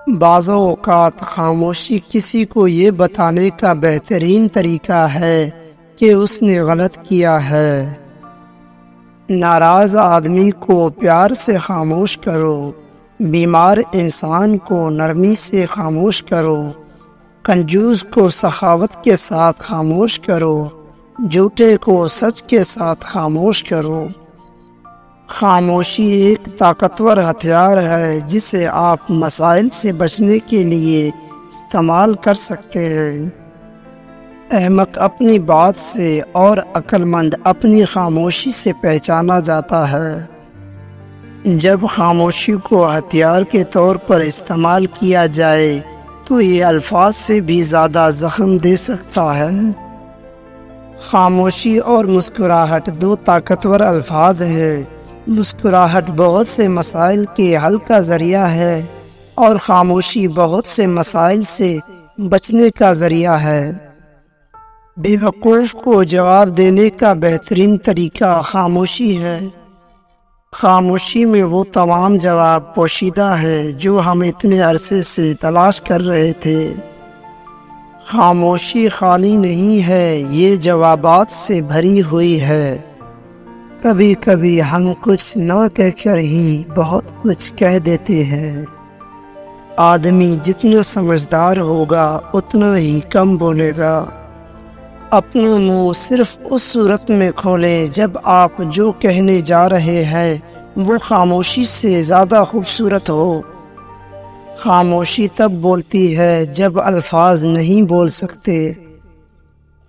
بعض اوقات خاموشی کسی کو یہ بتانے کا بہترین طریقہ ہے کہ اس نے غلط کیا ہے۔ ناراض آدمی کو پیار سے خاموش کرو، بیمار انسان کو نرمی سے خاموش کرو، کنجوس کو سخاوت کے ساتھ خاموش کرو، جھوٹے کو سچ کے ساتھ خاموش کرو۔ خاموشی ایک طاقتور ہتھیار ہے جسے آپ مسائل سے بچنے کے لیے استعمال کر سکتے ہیں۔ احمق اپنی بات سے اور عقل مند اپنی خاموشی سے پہچانا جاتا ہے۔ جب خاموشی کو ہتھیار کے طور پر استعمال کیا جائے تو یہ الفاظ سے بھی زیادہ زخم دے سکتا ہے۔ خاموشی اور مسکراہٹ دو طاقتور الفاظ ہیں۔ مسکراہٹ بہت سے مسائل کے حل کا ذریعہ ہے اور خاموشی بہت سے مسائل سے بچنے کا ذریعہ ہے۔ بے وقوف کو جواب دینے کا بہترین طریقہ خاموشی ہے۔ خاموشی میں وہ تمام جواب پوشیدہ ہیں جو ہم اتنے عرصے سے تلاش کر رہے تھے۔ خاموشی خالی نہیں ہے، یہ جوابات سے بھری ہوئی ہے۔ کبھی کبھی ہم کچھ نہ کہہ کر ہی بہت کچھ کہہ دیتے ہیں۔ آدمی جتنا سمجھدار ہوگا اتنا ہی کم بولے گا۔ اپنا منہ صرف اس صورت میں کھولیں جب آپ جو کہنے جا رہے ہیں وہ خاموشی سے زیادہ خوبصورت ہو۔ خاموشی تب بولتی ہے جب الفاظ نہیں بول سکتے۔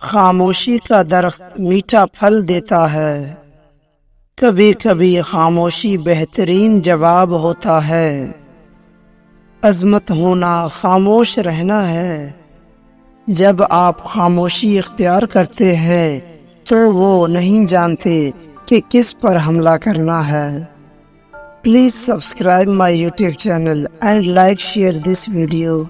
خاموشی کا درخت میٹھا پھل دیتا ہے۔ کبھی کبھی خاموشی بہترین جواب ہوتا ہے۔ عظمت ہونا خاموش رہنا ہے۔ جب آپ خاموشی اختیار کرتے ہیں تو وہ نہیں جانتے کہ کس پر حملہ کرنا ہے۔ Please subscribe my YouTube channel and like share this video.